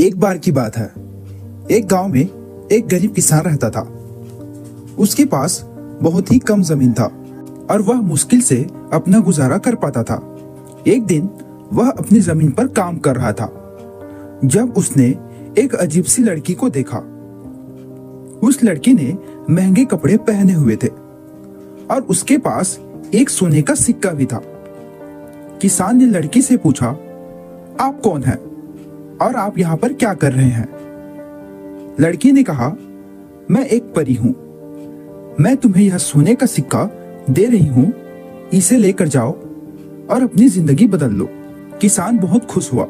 एक बार की बात है, एक गांव में एक गरीब किसान रहता था। उसके पास बहुत ही कम जमीन था और वह मुश्किल से अपना गुजारा कर पाता था। एक दिन वह अपनी जमीन पर काम कर रहा था जब उसने एक अजीब सी लड़की को देखा। उस लड़की ने महंगे कपड़े पहने हुए थे और उसके पास एक सोने का सिक्का भी था। किसान ने लड़की से पूछा, आप कौन हैं और आप यहाँ पर क्या कर रहे हैं? लड़की ने कहा, मैं एक परी हूं। मैं तुम्हें यह सोने का सिक्का दे रही हूं, इसे लेकर जाओ और अपनी जिंदगी बदल लो। किसान बहुत खुश हुआ।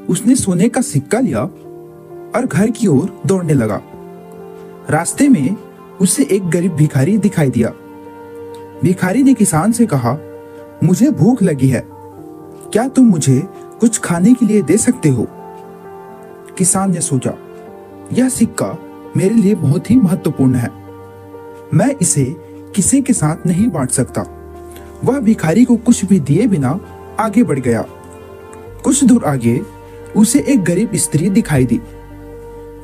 उसने सोने का सिक्का लिया और घर की ओर दौड़ने लगा। रास्ते में उसे एक गरीब भिखारी दिखाई दिया। भिखारी ने किसान से कहा, मुझे भूख लगी है, क्या तुम मुझे कुछ खाने के लिए दे सकते हो? किसान ने सोचा, यह सिक्का मेरे लिए बहुत ही महत्वपूर्ण है, मैं इसे किसी के साथ नहीं बांट सकता। वह भिखारी को कुछ भी दिए बिना आगे बढ़ गया। कुछ दूर आगे उसे एक गरीब स्त्री दिखाई दी।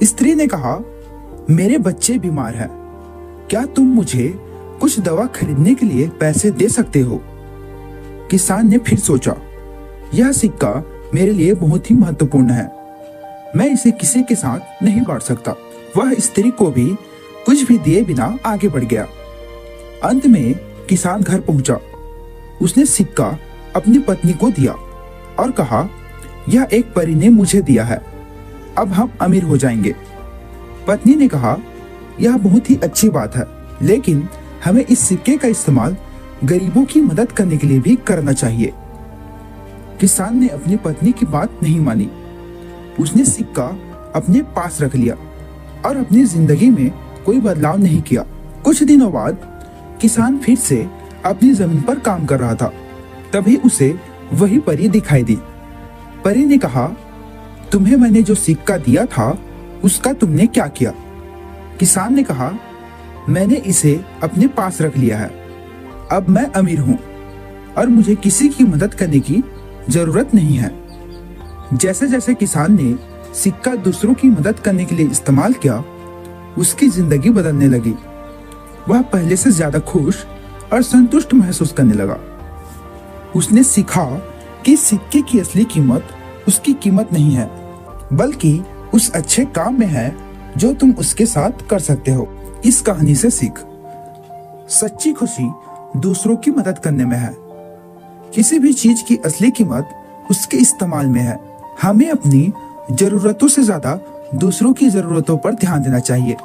स्त्री ने कहा, मेरे बच्चे बीमार हैं, क्या तुम मुझे कुछ दवा खरीदने के लिए पैसे दे सकते हो? किसान ने फिर सोचा, यह सिक्का मेरे लिए बहुत ही महत्वपूर्ण है, मैं इसे किसी के साथ नहीं बांट सकता। वह स्त्री को भी कुछ भी दिए बिना आगे बढ़ गया। अंत में किसान घर पहुंचा। उसने सिक्का अपनी पत्नी को दिया और कहा, यह एक परी ने मुझे दिया है, अब हम अमीर हो जाएंगे। पत्नी ने कहा, यह बहुत ही अच्छी बात है, लेकिन हमें इस सिक्के का इस्तेमाल गरीबों की मदद करने के लिए भी करना चाहिए। किसान ने अपनी पत्नी की बात नहीं मानी। उसने सिक्का अपने पास रख लिया और अपनी जिंदगी में कोई बदलाव नहीं किया। कुछ दिनों बाद किसान फिर से अपनी जमीन पर काम कर रहा था। तभी उसे वही परी दिखाई दी। परी ने कहा, तुम्हें मैंने जो सिक्का दिया था उसका तुमने क्या किया? किसान ने कहा, मैंने इसे अपने पास रख लिया है, अब मैं अमीर हूं और मुझे किसी की मदद करने की जरूरत नहीं है। जैसे जैसे किसान ने सिक्का दूसरों की मदद करने के लिए इस्तेमाल किया, उसकी जिंदगी बदलने लगी। वह पहले से ज्यादा खुश और संतुष्ट महसूस करने लगा। उसने सीखा कि सिक्के की असली कीमत उसकी कीमत नहीं है, बल्कि उस अच्छे काम में है जो तुम उसके साथ कर सकते हो। इस कहानी से सीख, सच्ची खुशी दूसरों की मदद करने में है। किसी भी चीज की असली कीमत उसके इस्तेमाल में है। हमें अपनी जरूरतों से ज्यादा दूसरों की जरूरतों पर ध्यान देना चाहिए।